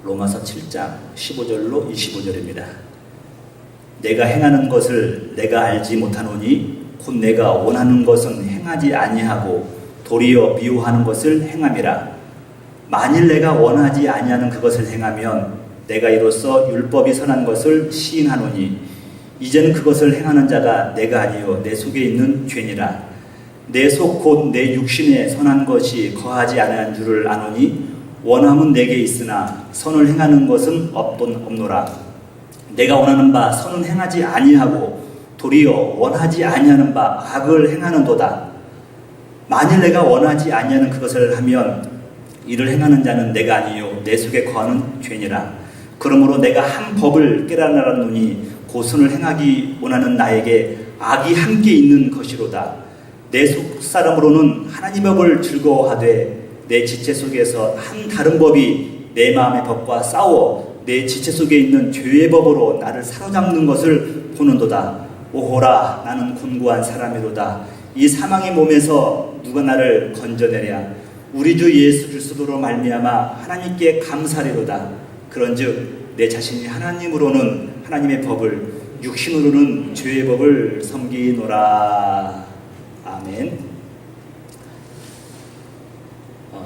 로마서 7장 15절로 25절입니다. 내가 행하는 것을 내가 알지 못하노니 곧 내가 원하는 것은 행하지 아니하고 도리어 미워하는 것을 행함이라. 만일 내가 원하지 아니하는 그것을 행하면 내가 이로써 율법이 선한 것을 시인하노니 이제는 그것을 행하는 자가 내가 아니요 내 속에 있는 죄니라. 내 속 곧 내 육신에 선한 것이 거하지 아니한 줄을 아노니 원함은 내게 있으나 선을 행하는 것은 없노라. 내가 원하는 바 선은 행하지 아니하고 도리어 원하지 아니하는 바 악을 행하는도다. 만일 내가 원하지 아니하는 그것을 하면 이를 행하는 자는 내가 아니요 내 속에 거하는 죄니라. 그러므로 내가 한 법을 깨달았노니 곧 선을 행하기 원하는 나에게 악이 함께 있는 것이로다. 내 속 사람으로는 하나님의 법을 즐거워하되 내 지체 속에서 한 다른 법이 내 마음의 법과 싸워 내 지체 속에 있는 죄의 법으로 나를 사로잡는 것을 보는도다. 오호라, 나는 곤고한 사람이로다. 이 사망의 몸에서 누가 나를 건져내랴. 우리 주 예수 그리스도로 말미암아 하나님께 감사리로다. 그런즉 내 자신이 하나님으로는 하나님의 법을, 육신으로는 죄의 법을 섬기노라. 아멘.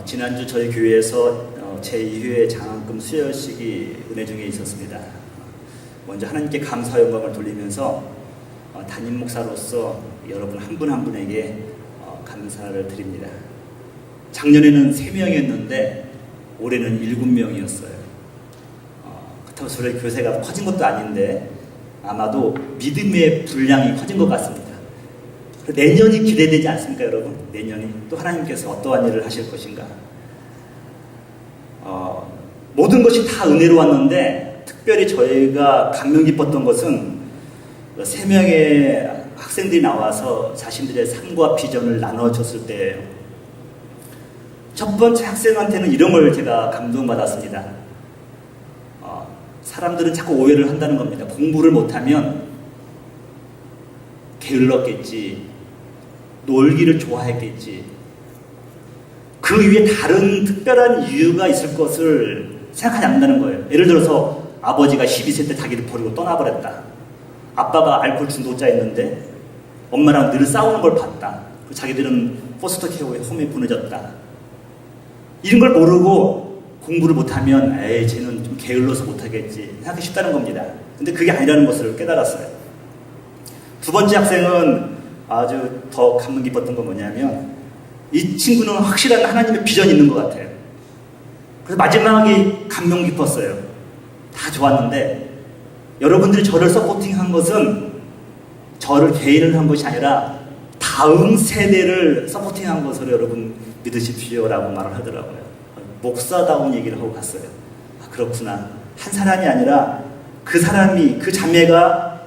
지난주 저희 교회에서 제2회 장학금 수여식이 은혜 중에 있었습니다. 먼저 하나님께 감사 영광을 돌리면서 담임 목사로서 여러분 한 분 한 분에게 감사를 드립니다. 작년에는 3명이었는데 올해는 7명이었어요. 그렇다고 저희 교세가 커진 것도 아닌데 아마도 믿음의 분량이 커진 것 같습니다. 내년이 기대되지 않습니까, 여러분? 내년이 또 하나님께서 어떠한 일을 하실 것인가? 모든 것이 다 은혜로 왔는데 특별히 저희가 감명 깊었던 것은 3명의 학생들이 나와서 자신들의 삶과 비전을 나눠줬을 때예요. 첫 번째 학생한테는 이런 걸 제가 감동받았습니다. 사람들은 자꾸 오해를 한다는 겁니다. 공부를 못하면 게을렀겠지, 놀기를 좋아했겠지, 그 위에 다른 특별한 이유가 있을 것을 생각하지 않는다는 거예요. 예를 들어서 아버지가 12세 때 자기를 버리고 떠나버렸다. 아빠가 알코올 중독자였는데 엄마랑 늘 싸우는 걸 봤다. 자기들은 포스터 케어의 홈에 보내졌다. 이런 걸 모르고 공부를 못하면 에이 쟤는 좀 게을러서 못하겠지 생각하기 쉽다는 겁니다. 근데 그게 아니라는 것을 깨달았어요. 두 번째 학생은 아주 더 감명 깊었던 건 뭐냐면 이 친구는 확실한 하나님의 비전이 있는 것 같아요. 그래서 마지막이 감명 깊었어요. 다 좋았는데 여러분들이 저를 서포팅한 것은 저를 개인을 한 것이 아니라 다음 세대를 서포팅한 것으로 여러분 믿으십시오라고 말을 하더라고요. 목사다운 얘기를 하고 갔어요. 그렇구나. 한 사람이 아니라 그 사람이, 그 자매가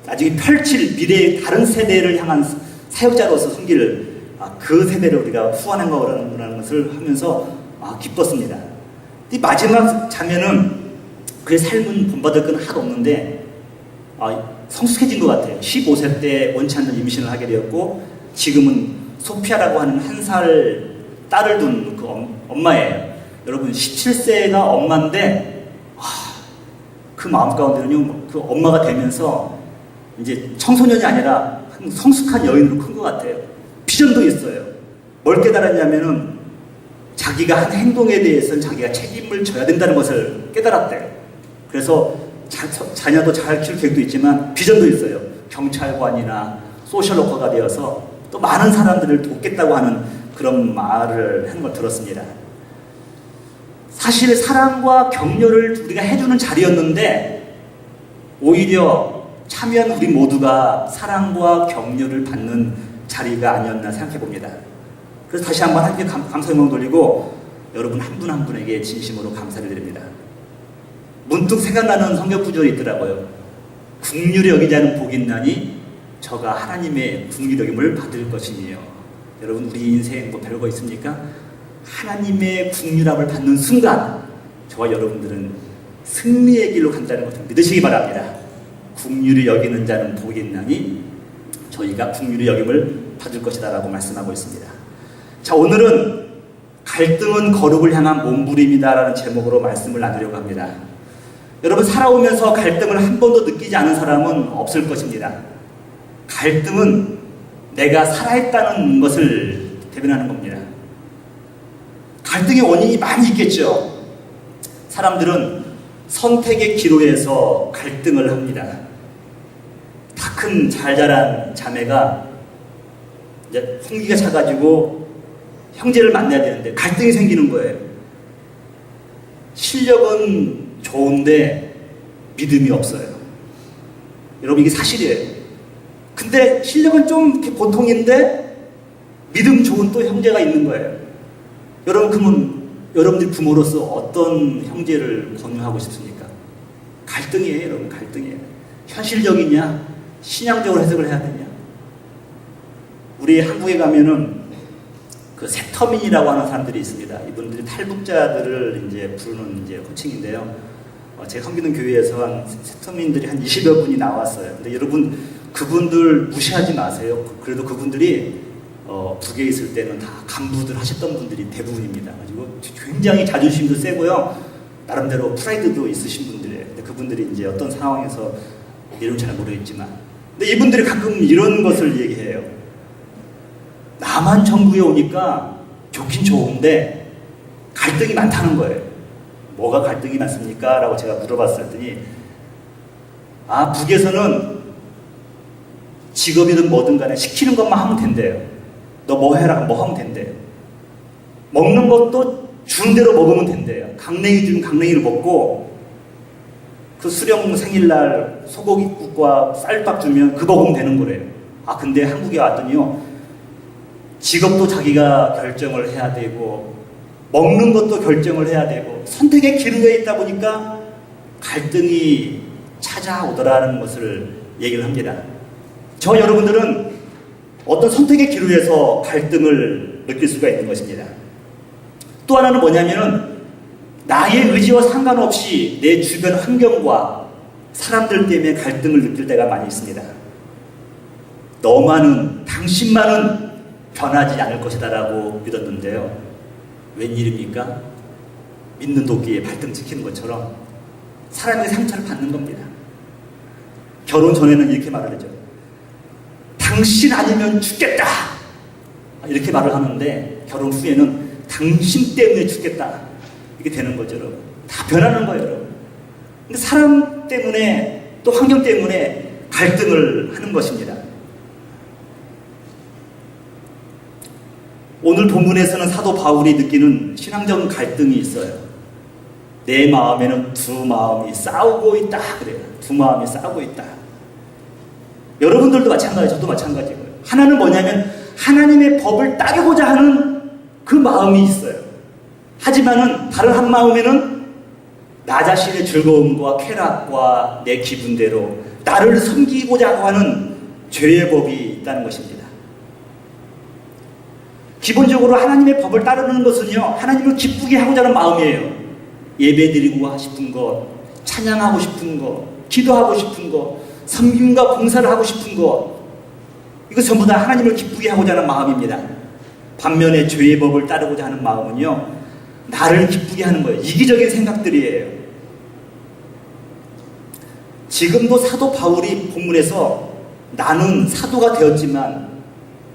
나중에 펼칠 미래의 다른 세대를 향한 사역자로서 섬기를 그 세대를 우리가 후원한 거라는 것을 하면서 기뻤습니다. 이 마지막 자매는 그의 삶은 본받을 건 하나도 없는데 성숙해진 것 같아요. 15세 때 원치 않는 임신을 하게 되었고 지금은 소피아라고 하는 1살 딸을 둔 그 엄마예요. 여러분 17세가 엄마인데 그 마음 가운데는요, 그 엄마가 되면서 이제 청소년이 아니라 성숙한 여인으로 큰 것 같아요. 비전도 있어요. 뭘 깨달았냐면은 자기가 한 행동에 대해서는 자기가 책임을 져야 된다는 것을 깨달았대요. 그래서 자녀도 잘 키울 계획도 있지만 비전도 있어요. 경찰관이나 소셜워커가 되어서 또 많은 사람들을 돕겠다고 하는 그런 말을 하는 걸 들었습니다. 사실 사랑과 격려를 우리가 해주는 자리였는데 오히려 참여한 우리 모두가 사랑과 격려를 받는 자리가 아니었나 생각해 봅니다. 그래서 다시 한번 하나님께 감사 영광 돌리고 여러분 한 분 한 분에게 진심으로 감사를 드립니다. 문득 생각나는 성경 구절이 있더라고요. 긍휼히 여기지 않은 복이 있나니 저가 하나님의 긍휼히 여김을 받을 것이니요. 여러분 우리 인생 뭐 별거 있습니까? 하나님의 긍휼함을 받는 순간 저와 여러분들은 승리의 길로 간다는 것을 믿으시기 바랍니다. 긍휼히 여기는 자는 복이 있나니 저희가 긍휼히 여김을 받을 것이다 라고 말씀하고 있습니다. 자, 오늘은 갈등은 거룩을 향한 몸부림이다라는 제목으로 말씀을 나누려고 합니다. 여러분, 살아오면서 갈등을 한 번도 느끼지 않은 사람은 없을 것입니다. 갈등은 내가 살아있다는 것을 대변하는 겁니다. 갈등의 원인이 많이 있겠죠. 사람들은 선택의 기로에서 갈등을 합니다. 다 큰 잘 자란 자매가 이제 홍기가 차가지고 형제를 만나야 되는데 갈등이 생기는 거예요. 실력은 좋은데 믿음이 없어요. 여러분, 이게 사실이에요. 근데 실력은 좀 보통인데 믿음 좋은 또 형제가 있는 거예요. 여러분, 그러면 여러분들 부모로서 어떤 형제를 권유하고 싶습니까? 갈등이에요, 여러분. 갈등이에요. 현실적이냐, 신앙적으로 해석을 해야 되냐. 우리 한국에 가면은 그 세터민이라고 하는 사람들이 있습니다. 이분들이 탈북자들을 이제 부르는 이제 호칭인데요. 제가 섬기는 교회에서 한 세터민들이 한 20여 분이 나왔어요. 근데 여러분, 그분들 무시하지 마세요. 그래도 그분들이 북에 있을 때는 다 간부들 하셨던 분들이 대부분입니다. 가지고 굉장히 자존심도 세고요. 나름대로 프라이드도 있으신 분들이에요. 근데 그분들이 이제 어떤 상황에서 이름은 잘 모르겠지만, 근데 이분들이 가끔 이런 것을 얘기해요. 남한 정부에 오니까 좋긴 좋은데 갈등이 많다는 거예요. 뭐가 갈등이 많습니까? 라고 제가 물어봤더니, 북에서는 직업이든 뭐든 간에 시키는 것만 하면 된대요. 너 뭐 해라, 뭐 하면 된대요. 먹는 것도 주는 대로 먹으면 된대요. 강냉이 주면 강냉이를 먹고, 그 수령 생일날 소고기국과 쌀밥 주면 그 먹으면 되는 거래요. 근데 한국에 왔더니요, 직업도 자기가 결정을 해야 되고 먹는 것도 결정을 해야 되고 선택의 기로에 있다 보니까 갈등이 찾아오더라는 것을 얘기를 합니다. 저 여러분들은 어떤 선택의 기로에서 갈등을 느낄 수가 있는 것입니다. 또 하나는 뭐냐면은 나의 의지와 상관없이 내 주변 환경과 사람들 때문에 갈등을 느낄 때가 많이 있습니다. 너만은, 당신만은 변하지 않을 것이다 라고 믿었는데요. 웬일입니까? 믿는 도끼에 발등 찍히는 것처럼 사람의 상처를 받는 겁니다. 결혼 전에는 이렇게 말을 하죠. 당신 아니면 죽겠다, 이렇게 말을 하는데 결혼 후에는 당신 때문에 죽겠다, 이게 되는 거죠. 여러분, 다 변하는 거예요. 여러분. 근데 사람 때문에 또 환경 때문에 갈등을 하는 것입니다. 오늘 본문에서는 사도 바울이 느끼는 신앙적 갈등이 있어요. 내 마음에는 두 마음이 싸우고 있다 그래요. 두 마음이 싸우고 있다. 여러분들도 마찬가지고 저도 마찬가지고요. 하나는 뭐냐면 하나님의 법을 따르고자 하는 그 마음이 있어요. 하지만은 다른 한 마음에는 나 자신의 즐거움과 쾌락과 내 기분대로 나를 섬기고자 하는 죄의 법이 있다는 것입니다. 기본적으로 하나님의 법을 따르는 것은요, 하나님을 기쁘게 하고자 하는 마음이에요. 예배드리고 싶은 것, 찬양하고 싶은 것, 기도하고 싶은 것, 섬김과 봉사를 하고 싶은 것, 이거 전부 다 하나님을 기쁘게 하고자 하는 마음입니다. 반면에 죄의 법을 따르고자 하는 마음은요, 나를 기쁘게 하는 거예요. 이기적인 생각들이에요. 지금도 사도 바울이 본문에서 나는 사도가 되었지만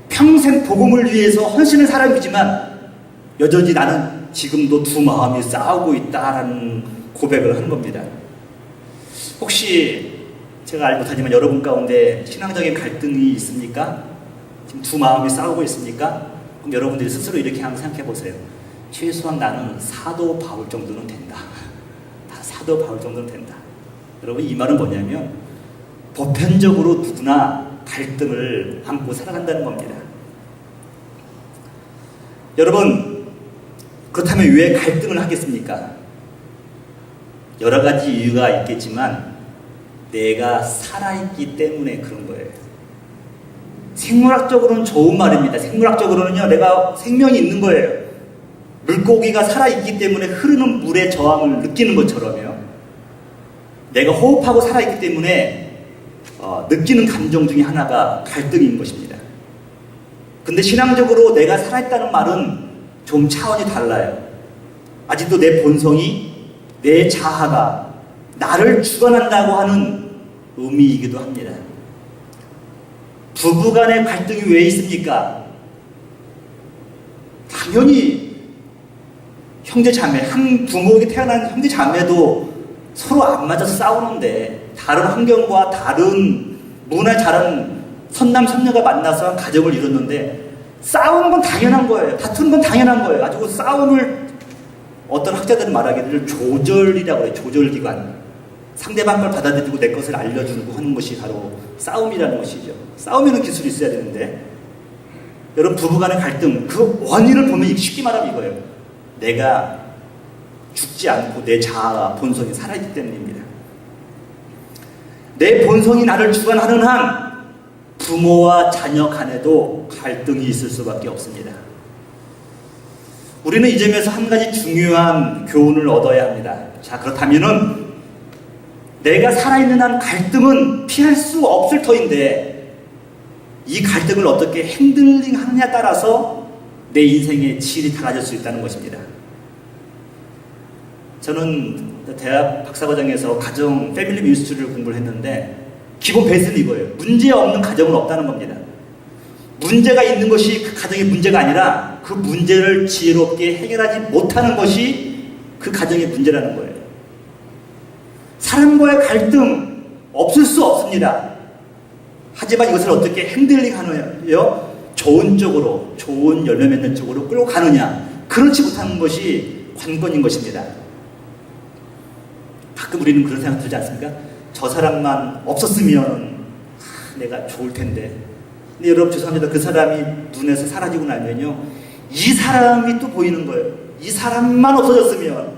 평생 복음을 위해서 헌신한 사람이지만 여전히 나는 지금도 두 마음이 싸우고 있다라는 고백을 하는 겁니다. 혹시 제가 알지 못하지만 여러분 가운데 신앙적인 갈등이 있습니까? 지금 두 마음이 싸우고 있습니까? 그럼 여러분들이 스스로 이렇게 한번 생각해 보세요. 최소한 나는 사도 바울 정도는 된다. 다 사도 바울 정도는 된다. 여러분, 이 말은 뭐냐면 보편적으로 누구나 갈등을 안고 살아간다는 겁니다. 여러분, 그렇다면 왜 갈등을 하겠습니까? 여러 가지 이유가 있겠지만 내가 살아있기 때문에 그런 거예요. 생물학적으로는 좋은 말입니다. 생물학적으로는요, 내가 생명이 있는 거예요. 물고기가 살아있기 때문에 흐르는 물의 저항을 느끼는 것처럼요, 내가 호흡하고 살아있기 때문에 느끼는 감정 중에 하나가 갈등인 것입니다. 근데 신앙적으로 내가 살아있다는 말은 좀 차원이 달라요. 아직도 내 본성이, 내 자아가 나를 주관한다고 하는 의미이기도 합니다. 부부간의 갈등이 왜 있습니까? 당연히 형제자매, 한 부모에게 태어난 형제자매도 서로 안 맞아서 싸우는데, 다른 환경과 다른 문화에 자란 선남선녀가 만나서 가정을 이뤘는데 싸우는 건 당연한 거예요. 다투는 건 당연한 거예요. 가지고 싸움을 어떤 학자들은 말하기를 조절이라고 해요. 조절기관. 상대방 걸 받아들이고 내 것을 알려주고 하는 것이 바로 싸움이라는 것이죠. 싸움에는 기술이 있어야 되는데, 여러분 부부간의 갈등, 그 원인을 보면 쉽게 말하면 이거예요. 내가 죽지 않고 내 자아가 본성이 살아있기 때문입니다. 내 본성이 나를 주관하는 한 부모와 자녀 간에도 갈등이 있을 수밖에 없습니다. 우리는 이 점에서 한 가지 중요한 교훈을 얻어야 합니다. 자, 그렇다면은 내가 살아있는 한 갈등은 피할 수 없을 터인데, 이 갈등을 어떻게 핸들링 하느냐에 따라서 내 인생의 질이 달라질 수 있다는 것입니다. 저는 대학 박사과정에서 가정 패밀리 미니스트리를 공부를 했는데, 기본 베이스는 이거예요. 문제 없는 가정은 없다는 겁니다. 문제가 있는 것이 그 가정의 문제가 아니라 그 문제를 지혜롭게 해결하지 못하는 것이 그 가정의 문제라는 거예요. 사람과의 갈등 없을 수 없습니다. 하지만 이것을 어떻게 핸들링 하느냐요? 좋은 쪽으로, 좋은 열매 맺는 쪽으로 끌고 가느냐, 그렇지 못하는 것이 관건인 것입니다. 가끔 우리는 그런 생각 들지 않습니까? 저 사람만 없었으면 내가 좋을 텐데. 근데 여러분 죄송합니다. 그 사람이 눈에서 사라지고 나면요, 이 사람이 또 보이는 거예요. 이 사람만 없어졌으면.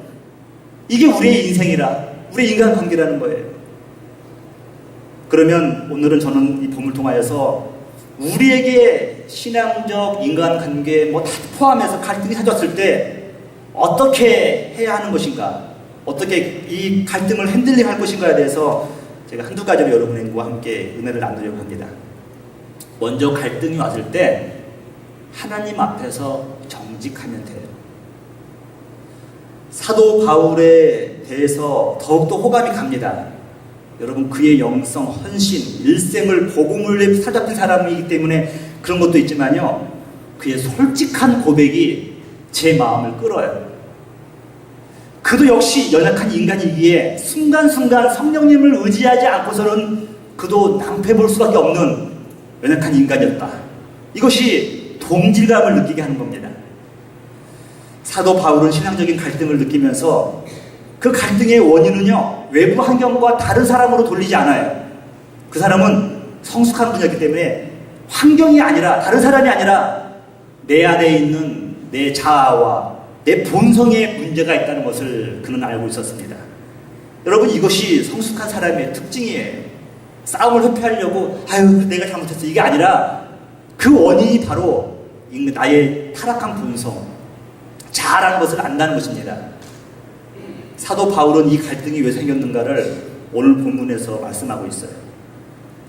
이게 우리의 인생이라, 우리의 인간관계라는 거예요. 그러면 오늘은 저는 이 본문을 통하여서 우리에게 신앙적 인간관계 뭐 다 포함해서 갈등이 찾아왔을 때 어떻게 해야 하는 것인가, 어떻게 이 갈등을 핸들링 할 것인가에 대해서 제가 한두 가지로 여러분과 함께 은혜를 나누려고 합니다. 먼저 갈등이 왔을 때 하나님 앞에서 정직하면 돼요. 사도 바울에 대해서 더욱더 호감이 갑니다. 여러분, 그의 영성, 헌신, 일생을 복음을 사잡힌 사람이기 때문에 그런 것도 있지만요, 그의 솔직한 고백이 제 마음을 끌어요. 그도 역시 연약한 인간이기에 순간순간 성령님을 의지하지 않고서는 그도 낭패 볼 수밖에 없는 연약한 인간이었다. 이것이 동질감을 느끼게 하는 겁니다. 사도 바울은 신앙적인 갈등을 느끼면서 그 갈등의 원인은요, 외부 환경과 다른 사람으로 돌리지 않아요. 그 사람은 성숙한 분이었기 때문에 환경이 아니라, 다른 사람이 아니라 내 안에 있는 내 자아와 내 본성에 문제가 있다는 것을 그는 알고 있었습니다. 여러분, 이것이 성숙한 사람의 특징이에요. 싸움을 회피하려고 아유 내가 잘못했어, 이게 아니라 그 원인이 바로 나의 타락한 본성, 자아라는 것을 안다는 것입니다. 사도 바울은 이 갈등이 왜 생겼는가를 오늘 본문에서 말씀하고 있어요.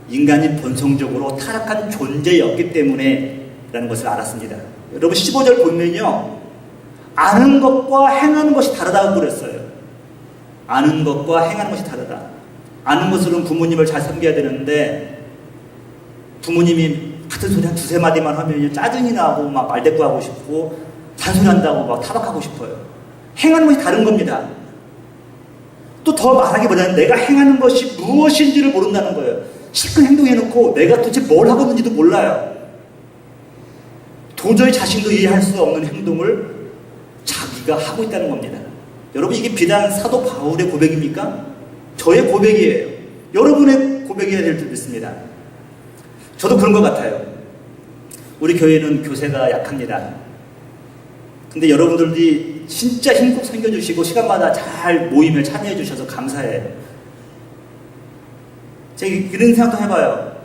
인간이 본성적으로 타락한 존재였기 때문에 라는 것을 알았습니다. 여러분 15절 보면요, 아는 것과 행하는 것이 다르다고 그랬어요. 아는 것과 행하는 것이 다르다. 아는 것으로는 부모님을 잘 섬겨야 되는데, 부모님이 같은 소리 한 두세 마디만 하면 짜증이 나고 막 말대꾸하고 싶고 잔소리한다고 막 타박하고 싶어요. 행하는 것이 다른 겁니다. 또 더 말하기보다는 내가 행하는 것이 무엇인지를 모른다는 거예요. 실컷 행동해놓고 내가 도대체 뭘 하고 있는지도 몰라요. 도저히 자신도 이해할 수 없는 행동을 자기가 하고 있다는 겁니다. 여러분, 이게 비단 사도 바울의 고백입니까? 저의 고백이에요. 여러분의 고백이어야 될 듯 믿습니다. 저도 그런 것 같아요. 우리 교회는 교세가 약합니다. 근데 여러분들이 진짜 힘껏 섬겨주시고 시간마다 잘 모임에 참여해 주셔서 감사해요. 제가 이런 생각도 해봐요.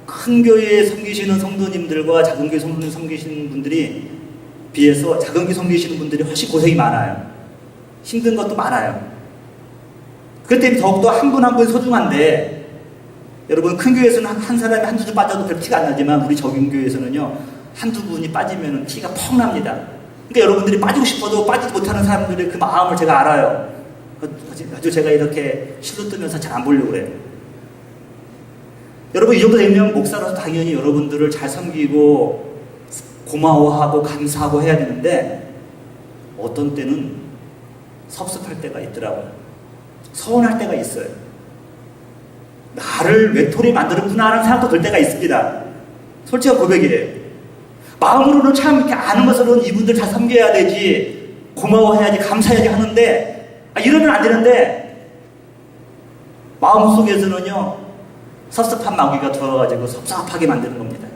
큰 교회에 섬기시는 성도님들과 작은 교회 성도님 섬기시는 분들이 비해서 작은 교회 섬기시는 분들이 훨씬 고생이 많아요. 힘든 것도 많아요. 그렇기 때문에 더욱더 한 분 한 분 소중한데, 여러분 큰 교회에서는 한 사람이 한두 주 빠져도 별 티가 안 나지만 우리 적은 교회에서는요, 한두 분이 빠지면 티가 펑 납니다. 그러니까 여러분들이 빠지고 싶어도 빠지지 못하는 사람들의 그 마음을 제가 알아요. 아주 제가 이렇게 실로 뜨면서 잘 안 보려고 그래요. 여러분, 이 정도 되면 목사로서 당연히 여러분들을 잘 섬기고 고마워하고 감사하고 해야 되는데 어떤 때는 섭섭할 때가 있더라고요. 서운할 때가 있어요. 나를 외톨이 만들었구나 하는 생각도 들 때가 있습니다. 솔직한 고백이에요. 마음으로는 참 이렇게 아는 것으로는 이분들 잘 섬겨야 되지, 고마워해야지, 감사해야지 하는데 이러면 안 되는데 마음속에서는요 섭섭한 마귀가 들어와가지고 섭섭하게 만드는 겁니다.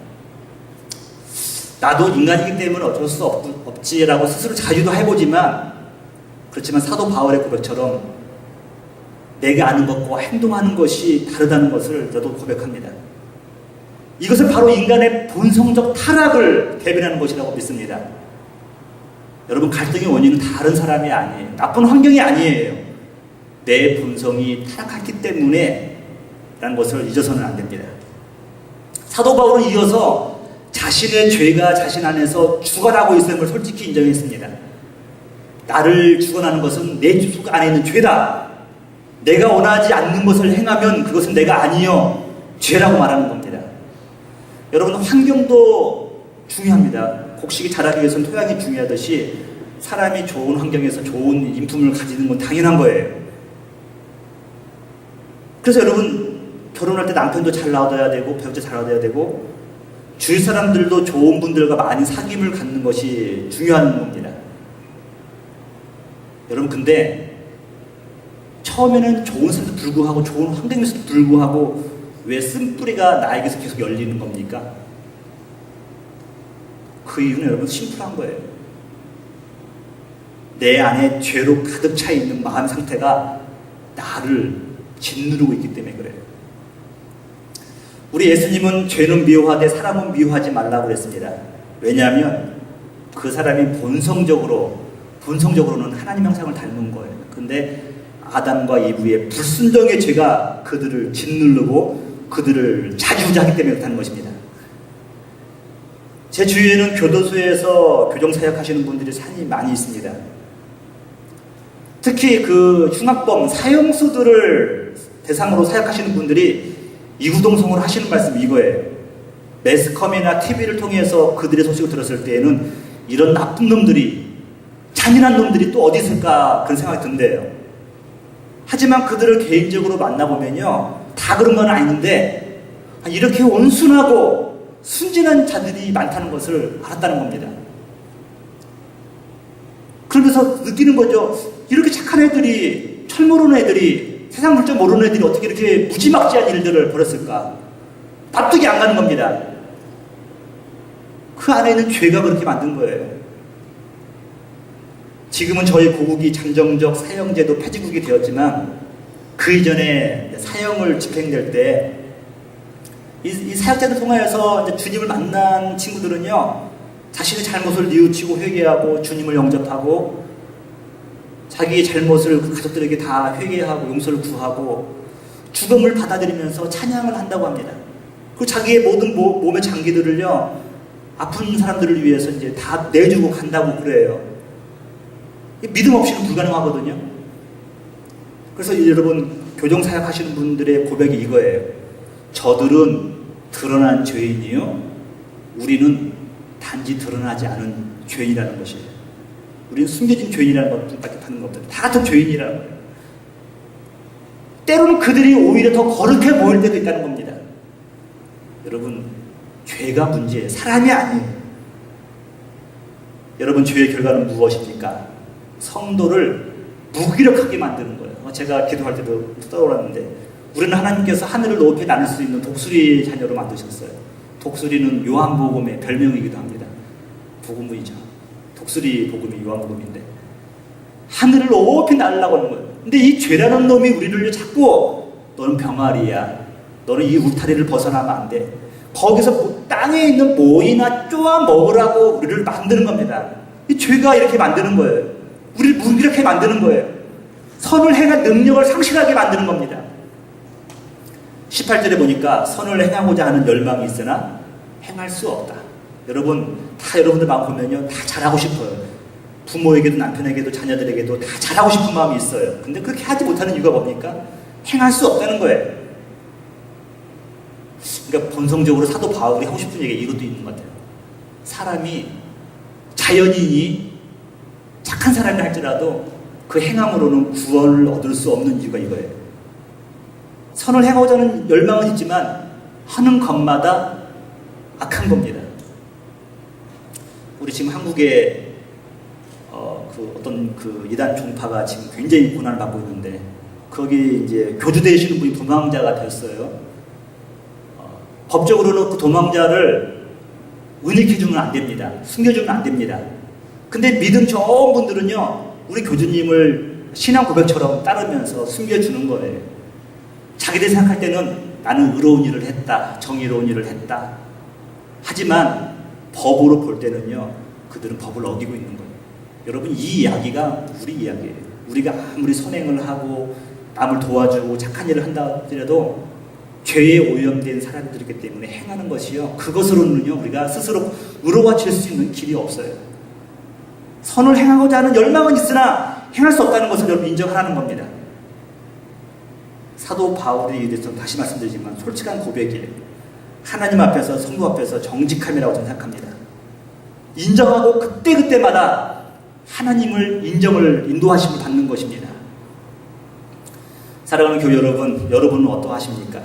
나도 인간이기 때문에 어쩔 수 없지라고 스스로 자유도 해보지만, 그렇지만 사도 바울의 고백처럼 내가 아는 것과 행동하는 것이 다르다는 것을 저도 고백합니다. 이것은 바로 인간의 본성적 타락을 대변하는 것이라고 믿습니다. 여러분, 갈등의 원인은 다른 사람이 아니에요. 나쁜 환경이 아니에요. 내 본성이 타락했기 때문에 라는 것을 잊어서는 안 됩니다. 사도 바울은 이어서 자신의 죄가 자신 안에서 주관하고 있음을 솔직히 인정했습니다. 나를 주관하는 것은 내 속 안에 있는 죄다. 내가 원하지 않는 것을 행하면 그것은 내가 아니요 죄라고 말하는 겁니다. 여러분, 환경도 중요합니다. 곡식이 자라기 위해서는 토양이 중요하듯이 사람이 좋은 환경에서 좋은 인품을 가지는 건 당연한 거예요. 그래서 여러분, 결혼할 때 남편도 잘 나와야 되고 배우자 잘 나와야 되고 주위 사람들도 좋은 분들과 많이 사귐을 갖는 것이 중요한 겁니다. 여러분, 근데 처음에는 좋은 사람도 불구하고 좋은 환경에서도 불구하고 왜 쓴뿌리가 나에게서 계속 열리는 겁니까? 그 이유는 여러분 심플한 거예요. 내 안에 죄로 가득 차 있는 마음 상태가 나를 짓누르고 있기 때문에 그래요. 우리 예수님은 죄는 미워하되 사람은 미워하지 말라고 그랬습니다. 왜냐하면 그 사람이 본성적으로는 하나님 형상을 닮은 거예요. 근데 아담과 이브의 불순종의 죄가 그들을 짓누르고 그들을 좌지우지하기 때문에 그렇다는 것입니다. 제 주위에는 교도소에서 교정사역하시는 분들이 상당히 많이 있습니다. 특히 그 흉악범 사형수들을 대상으로 사역하시는 분들이 이구동성으로 하시는 말씀이 이거예요. 매스컴이나 TV를 통해서 그들의 소식을 들었을 때에는 이런 나쁜 놈들이, 잔인한 놈들이 또 어디 있을까 그런 생각이 든대요. 하지만 그들을 개인적으로 만나보면요 다 그런 건 아닌데 이렇게 온순하고 순진한 자들이 많다는 것을 알았다는 겁니다. 그러면서 느끼는 거죠. 이렇게 착한 애들이, 철 모르는 애들이, 세상 물정 모르는 애들이 어떻게 이렇게 무지막지한 일들을 벌였을까? 납득이 안 가는 겁니다. 그 안에 있는 죄가 그렇게 만든 거예요. 지금은 저희 고국이 잠정적 사형제도 폐지국이 되었지만 그 이전에 사형을 집행될 때 이 사역자를 통하여서 이제 주님을 만난 친구들은요 자신의 잘못을 뉘우치고 회개하고 주님을 영접하고 자기의 잘못을 그 가족들에게 다 회개하고 용서를 구하고 죽음을 받아들이면서 찬양을 한다고 합니다. 그리고 자기의 모든 몸의 장기들을요 아픈 사람들을 위해서 이제 다 내주고 간다고 그래요. 믿음 없이는 불가능하거든요. 그래서 여러분, 교정사역 하시는 분들의 고백이 이거예요. 저들은 드러난 죄인이요 우리는 단지 드러나지 않은 죄인이라는 것이에요. 우리는 숨겨진 죄인이라는 것밖에 하는 것들 다 같은 죄인이라는 거예요. 때로는 그들이 오히려 더 거룩해 보일 때도 있다는 겁니다. 여러분, 죄가 문제예요. 사람이 아니에요. 여러분, 죄의 결과는 무엇입니까? 성도를 무기력하게 만드는 거예요. 제가 기도할 때도 떠올랐는데 우리는 하나님께서 하늘을 높이 나눌 수 있는 독수리 자녀로 만드셨어요. 독수리는 요한복음의 별명이기도 합니다. 복음이죠. 독수리 복음이 요한복음인데 하늘을 높이 날으려고 하는 거예요. 근데 이 죄라는 놈이 우리를 자꾸 너는 병아리야, 너는 이 울타리를 벗어나면 안 돼, 거기서 땅에 있는 모이나 쪼아 먹으라고 우리를 만드는 겁니다. 이 죄가 이렇게 만드는 거예요. 우리를 무기력하게 만드는 거예요. 선을 행할 능력을 상실하게 만드는 겁니다. 18절에 보니까 선을 행하고자 하는 열망이 있으나 행할 수 없다. 여러분들 마음 보면요, 다 잘하고 싶어요. 부모에게도 남편에게도 자녀들에게도 다 잘하고 싶은 마음이 있어요. 근데 그렇게 하지 못하는 이유가 뭡니까? 행할 수 없다는 거예요. 그러니까 본성적으로 사도 바울이 하고 싶은 얘기 이것도 있는 것 같아요. 사람이 자연인이 착한 사람이 할지라도 그 행함으로는 구원을 얻을 수 없는 이유가 이거예요. 선을 행하고자 하는 열망은 있지만 하는 것마다 악한 겁니다. 우리 지금 한국에 어떤 이단 종파가 지금 굉장히 고난을 받고 있는데, 거기 이제 교주되시는 분이 도망자가 됐어요. 법적으로는 그 도망자를 은닉해주면 안 됩니다. 숨겨주면 안 됩니다. 근데 믿음 좋은 분들은요, 우리 교주님을 신앙 고백처럼 따르면서 숨겨주는 거예요. 자기들이 생각할 때는 나는 의로운 일을 했다, 정의로운 일을 했다. 하지만 법으로 볼 때는요, 그들은 법을 어기고 있는 거예요. 여러분, 이 이야기가 우리 이야기예요. 우리가 아무리 선행을 하고 남을 도와주고 착한 일을 한다 하더라도 죄에 오염된 사람들이기 때문에 행하는 것이요, 그것으로는요 우리가 스스로 의로워질 수 있는 길이 없어요. 선을 행하고자 하는 열망은 있으나 행할 수 없다는 것을 여러분 인정하라는 겁니다. 사도 바울에 대해서 다시 말씀드리지만 솔직한 고백이에요. 하나님 앞에서, 성도 앞에서 정직함이라고 저는 생각합니다. 인정하고 그때그때마다 하나님을 인도하심을 받는 것입니다. 사랑하는 교회 여러분은 어떠하십니까?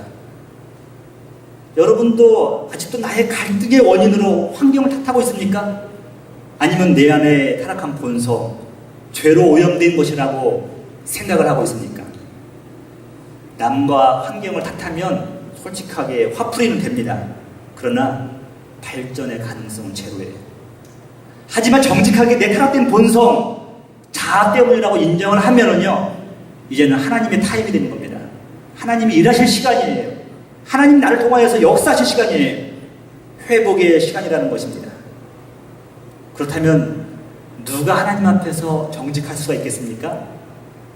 여러분도 아직도 나의 갈등의 원인으로 환경을 탓하고 있습니까? 아니면 내 안에 타락한 본성, 죄로 오염된 것이라고 생각을 하고 있습니까? 남과 환경을 탓하면 솔직하게 화풀이는 됩니다. 그러나 발전의 가능성은 제로예요. 하지만 정직하게 내 타락된 본성, 자아 때문이라고 인정을 하면은요, 이제는 하나님의 타임이 되는 겁니다. 하나님이 일하실 시간이에요. 하나님 나를 통하여서 역사하실 시간이에요. 회복의 시간이라는 것입니다. 그렇다면 누가 하나님 앞에서 정직할 수가 있겠습니까?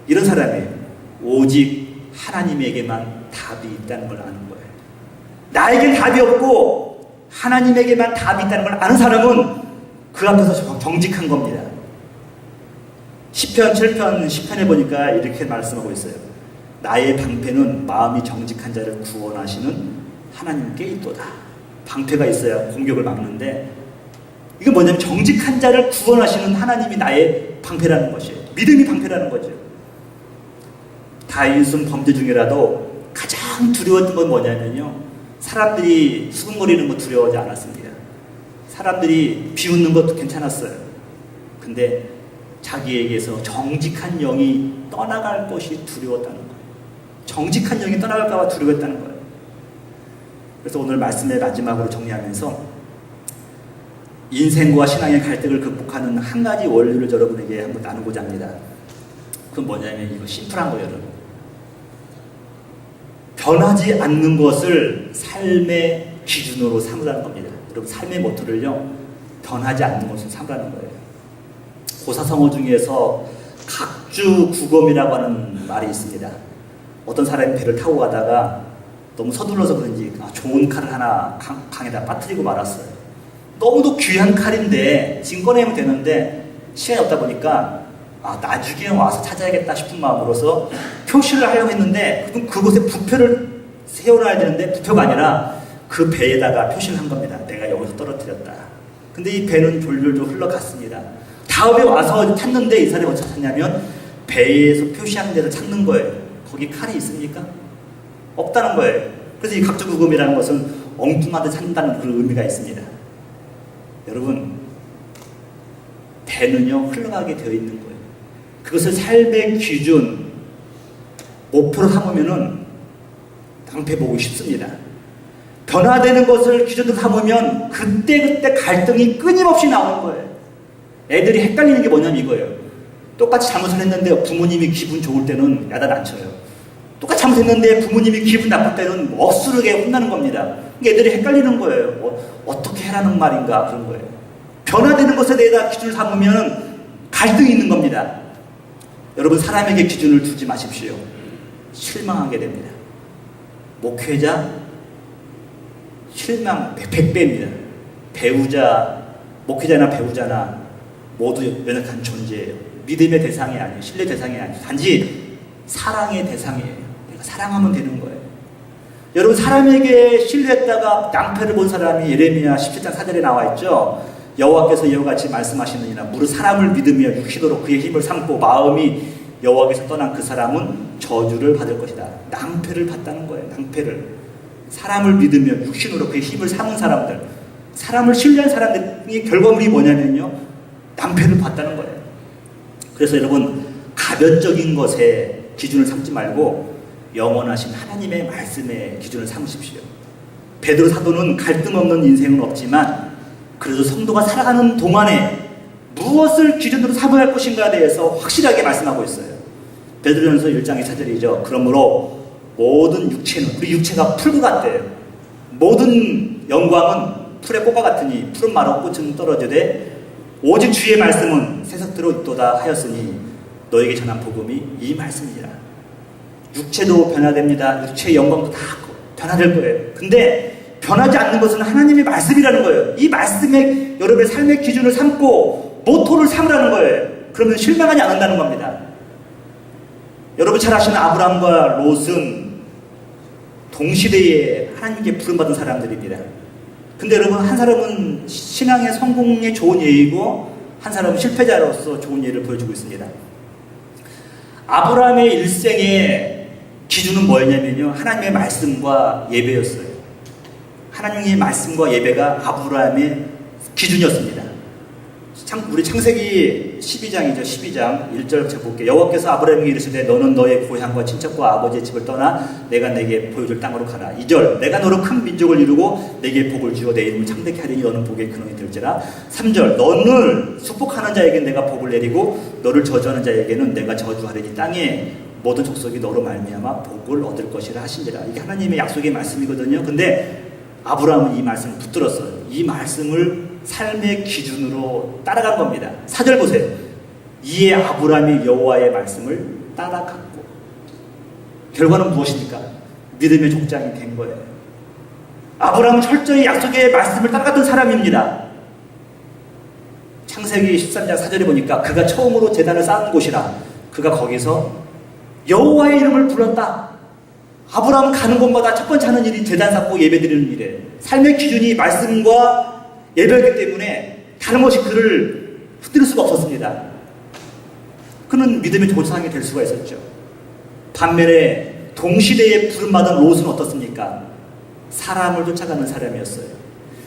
이런 사람이 오직 하나님에게만 답이 있다는 걸 아는 거예요. 나에겐 답이 없고 하나님에게만 답이 있다는 걸 아는 사람은 그 앞에서 정직한 겁니다. 시편 7편 10편에 보니까 이렇게 말씀하고 있어요. 나의 방패는 마음이 정직한 자를 구원하시는 하나님께 있도다. 방패가 있어야 공격을 막는데, 이게 뭐냐면 정직한 자를 구원하시는 하나님이 나의 방패라는 것이에요. 믿음이 방패라는 거죠. 다윗은 범죄 중이라도 가장 두려웠던 건 뭐냐면요, 사람들이 수근거리는 거 두려워하지 않았습니다. 사람들이 비웃는 것도 괜찮았어요. 근데 자기에게서 정직한 영이 떠나갈 것이 두려웠다는 거예요. 정직한 영이 떠나갈까 봐 두려웠다는 거예요. 그래서 오늘 말씀의 마지막으로 정리하면서 인생과 신앙의 갈등을 극복하는 한 가지 원리를 여러분에게 한번 나누고자 합니다. 그건 뭐냐면 이거 심플한 거예요, 여러분. 변하지 않는 것을 삶의 기준으로 삼으라는 겁니다. 여러분, 삶의 모토를요, 변하지 않는 것을 삼으라는 거예요. 고사성어 중에서 각주구검이라고 하는 말이 있습니다. 어떤 사람이 배를 타고 가다가 너무 서둘러서 그런지 좋은 칼을 하나 강에다 빠뜨리고 말았어요. 너무도 귀한 칼인데 지금 꺼내면 되는데 시간이 없다 보니까 나중에 와서 찾아야겠다 싶은 마음으로서 표시를 하려고 했는데 그곳에 부표를 세워놔야 되는데 부표가 아니라 그 배에다가 표시를 한 겁니다. 내가 여기서 떨어뜨렸다. 근데 이 배는 졸졸졸 흘러갔습니다. 다음에 와서 찾는데 이 사람이 어떻게 찾냐면 배에서 표시한 데를 찾는 거예요. 거기 칼이 있습니까? 없다는 거예요. 그래서 이 각주구검이라는 것은 엉뚱한 데 찾는다는 그런 의미가 있습니다. 여러분, 배는요 흘러가게 되어 있는 거예요. 그것을 삶의 기준, 목표로 삼으면은 낭패 보기 쉽습니다. 변화되는 것을 기준으로 삼으면 그때그때 갈등이 끊임없이 나오는 거예요. 애들이 헷갈리는 게 뭐냐면 이거예요. 똑같이 잘못을 했는데 부모님이 기분 좋을 때는 야단 안 쳐요. 똑같이 잘못했는데 부모님이 기분 나쁠 때는 멋스르게 혼나는 겁니다. 애들이 헷갈리는 거예요. 어떻게 해라는 말인가 그런 거예요. 변화되는 것에 대해서 기준을 삼으면 갈등이 있는 겁니다. 여러분, 사람에게 기준을 두지 마십시오. 실망하게 됩니다. 목회자 실망 100배입니다. 배우자, 목회자나 배우자나 모두 연약한 존재예요. 믿음의 대상이 아니에요. 신뢰 대상이 아니에요. 단지 사랑의 대상이에요. 내가 사랑하면 되는 거예요. 여러분, 사람에게 신뢰했다가 낭패를 본 사람이 예레미야 17장 4절에 나와 있죠. 여호와께서 이와 같이 말씀하시느니라. 무릇 사람을 믿으며 육신으로 그의 힘을 삼고 마음이 여호와께서 떠난 그 사람은 저주를 받을 것이다. 낭패를 받다는 거예요. 낭패를. 사람을 믿으며 육신으로 그의 힘을 삼은 사람들, 사람을 신뢰한 사람들의 결과물이 뭐냐면요, 낭패를 받다는 거예요. 그래서 여러분, 가변적인 것에 기준을 삼지 말고 영원하신 하나님의 말씀에 기준을 삼으십시오. 베드로 사도는 갈등 없는 인생은 없지만 그래도 성도가 살아가는 동안에 무엇을 기준으로 삼아야 할 것인가에 대해서 확실하게 말씀하고 있어요. 베드로전서 1장의 4절이죠. 그러므로 모든 육체는, 우리 육체가 풀과 같대요. 모든 영광은 풀의 꽃과 같으니 푸른 마로 꽃은 떨어지되 오직 주의 말씀은 새석대로 있도다 하였으니 너에게 전한 복음이 이 말씀이니라. 육체도 변화됩니다. 육체의 영광도 다 변화될 거예요. 근데 변하지 않는 것은 하나님의 말씀이라는 거예요. 이 말씀에 여러분의 삶의 기준을 삼고 모토를 삼으라는 거예요. 그러면 실망하지 않는다는 겁니다. 여러분 잘 아시는 아브라함과 롯은 동시대에 하나님께 부름받은 사람들입니다. 근데 여러분, 한 사람은 신앙의 성공에 좋은 예이고 한 사람은 실패자로서 좋은 예를 보여주고 있습니다. 아브라함의 일생의 기준은 뭐였냐면요, 하나님의 말씀과 예배였어요. 하나님의 말씀과 예배가 아브라함의 기준이었습니다. 우리 창세기 12장이죠. 12장 1절 제가 볼게요. 여호와께서 아브라함에게 이르시되 너는 너의 고향과 친척과 아버지의 집을 떠나 내가 내게 보여줄 땅으로 가라. 2절 내가 너로 큰 민족을 이루고 내게 복을 주어 내 이름을 창대케 하리니 너는 복의 근원이 될지라. 3절 너를 축복하는 자에게 내가 복을 내리고 너를 저주하는 자에게는 내가 저주하리니 땅에 모든 족속이 너로 말미암아 복을 얻을 것이라 하시니라. 이게 하나님의 약속의 말씀이거든요. 근데 아브라함은 이 말씀을 붙들었어요. 이 말씀을 삶의 기준으로 따라간 겁니다. 4절 보세요. 이에 아브라함이 여호와의 말씀을 따라갔고, 결과는 무엇입니까? 믿음의 족장이 된 거예요. 아브라함은 철저히 약속의 말씀을 따라갔던 사람입니다. 창세기 13장 4절에 보니까 그가 처음으로 제단을 쌓은 곳이라 그가 거기서 여호와의 이름을 불렀다. 아브라함은 가는 곳마다 첫 번째 하는 일이 제단 쌓고 예배드리는 일이에요. 삶의 기준이 말씀과 예배였기 때문에 다른 것이 그를 흔들 수가 없었습니다. 그는 믿음의 조상이 될 수가 있었죠. 반면에 동시대에 부름받은 롯은 어떻습니까? 사람을 쫓아가는 사람이었어요.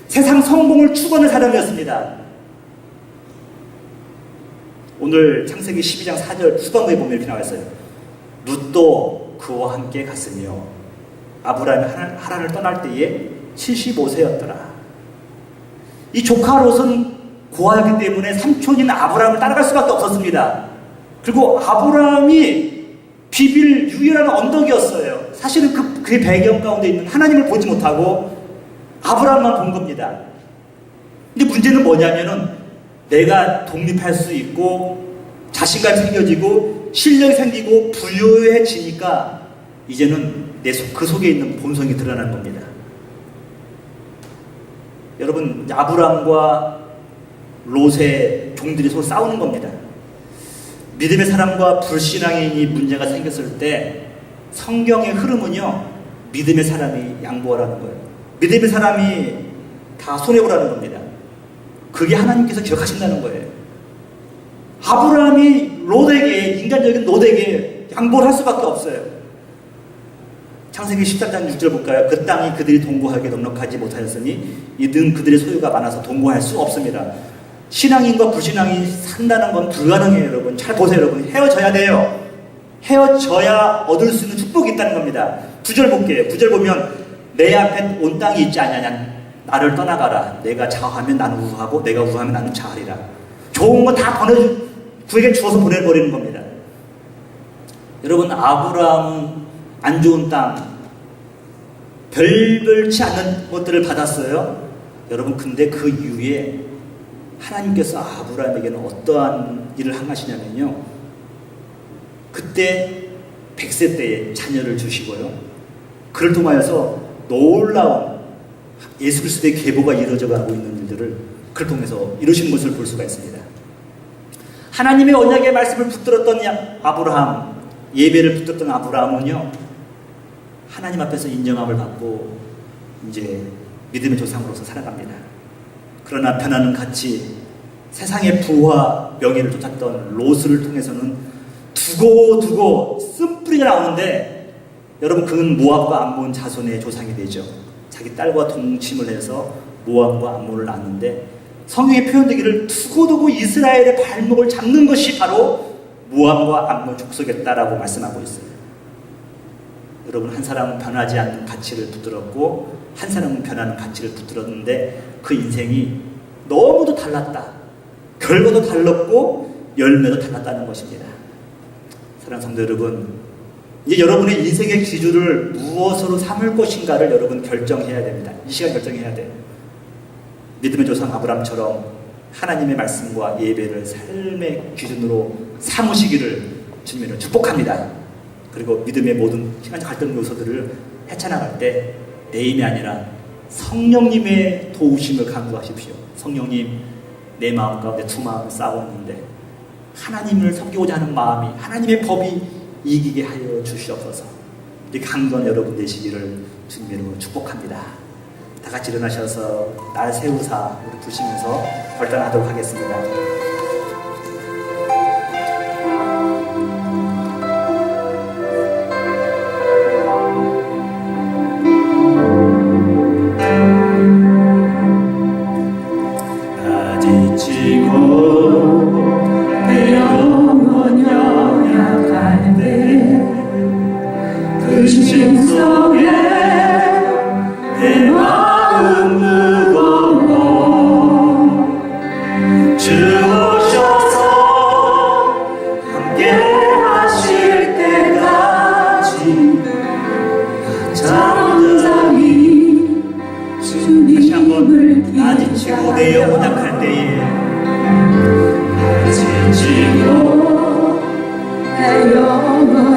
세상 성공을 추구하는 사람이었습니다. 오늘 창세기 12장 4절 후반부에 보면 이렇게 나와 있어요. 룻도 그와 함께 갔으며 아브라함이 하란을 떠날 때에 75세였더라. 이 조카 롯은 고아였기 때문에 삼촌인 아브라함을 따라갈 수밖에 없었습니다. 그리고 아브라함이 비빌 유일한 언덕이었어요. 사실은 그의 배경 가운데 있는 하나님을 보지 못하고 아브라함만 본 겁니다. 근데 문제는 뭐냐면은 내가 독립할 수 있고 자신감이 생겨지고 실력이 생기고 부유해지니까 이제는 그 속에 있는 본성이 드러나는 겁니다. 여러분, 아브라함과 롯의 종들이 서로 싸우는 겁니다. 믿음의 사람과 불신앙인이 문제가 생겼을 때 성경의 흐름은요, 믿음의 사람이 양보하라는 거예요. 믿음의 사람이 다 손해보라는 겁니다. 그게 하나님께서 기억하신다는 거예요. 아브라함이 롯에게, 인간적인 롯에게 양보를 할 수밖에 없어요. 창세기 13장 6절 볼까요? 그 땅이 그들이 동거하게 넉넉하지 못하였으니 이는 그들의 소유가 많아서 동거할 수 없습니다. 신앙인과 불신앙이 산다는 건 불가능해요. 여러분 잘 보세요. 여러분 헤어져야 돼요. 헤어져야 얻을 수 있는 축복이 있다는 겁니다. 9절 볼게요. 9절 보면 내 앞에 온 땅이 있지 않냐냐 나를 떠나가라. 내가 좌하면 나는 우하고 내가 우하면 나는 좌하리라. 좋은 거 다 그에게 주어서 보내버리는 겁니다. 여러분 아브라함은 안 좋은 땅, 별별치 않는 것들을 받았어요. 여러분 근데 그 이후에 하나님께서 아브라함에게는 어떠한 일을 행하시냐면요, 그때 100세 때에 자녀를 주시고요, 그를 통하여서 놀라운 예수 그리스도의 계보가 이루어져 가고 있는 일들을 그를 통해서 이루시는 것을 볼 수가 있습니다. 하나님의 언약의 말씀을 붙들었던 아브라함, 예배를 붙들었던 아브라함은요, 하나님 앞에서 인정함을 받고 이제 믿음의 조상으로서 살아갑니다. 그러나 변하는 가치, 세상의 부와 명예를 쫓았던 롯을 통해서는 두고 쓴뿌리가 나오는데, 여러분, 그는 모압과 암몬 자손의 조상이 되죠. 자기 딸과 동침을 해서 모압과 암몬을 낳았는데, 성경에 표현되기를 두고 이스라엘의 발목을 잡는 것이 바로 모압과 암몬 족속이었다라고 말씀하고 있어요. 여러분, 한 사람은 변하지 않는 가치를 붙들었고 한 사람은 변하는 가치를 붙들었는데 그 인생이 너무도 달랐다. 결과도 달랐고 열매도 달랐다는 것입니다. 사랑하는 성도 여러분, 이제 여러분의 인생의 기준을 무엇으로 삼을 것인가를 여러분 결정해야 됩니다. 이 시간 결정해야 돼요. 믿음의 조상 아브라함처럼 하나님의 말씀과 예배를 삶의 기준으로 삼으시기를 주님으로 축복합니다. 그리고 믿음의 모든 시간적 갈등 요소들을 헤쳐나갈 때 내 힘이 아니라 성령님의 도우심을 간구하십시오. 성령님, 내 마음 가운데 두 마음을 싸웠는데 하나님을 섬기고자 하는 마음이, 하나님의 법이 이기게 하여 주시옵소서. 이렇게 강구한 여러분 되시기를 주님의 이름으로 축복합니다. 다 같이 일어나셔서 날 세우사 우리 부르시면서 결단하도록 하겠습니다. 내 영혼 약할 때에 지치고 내 영혼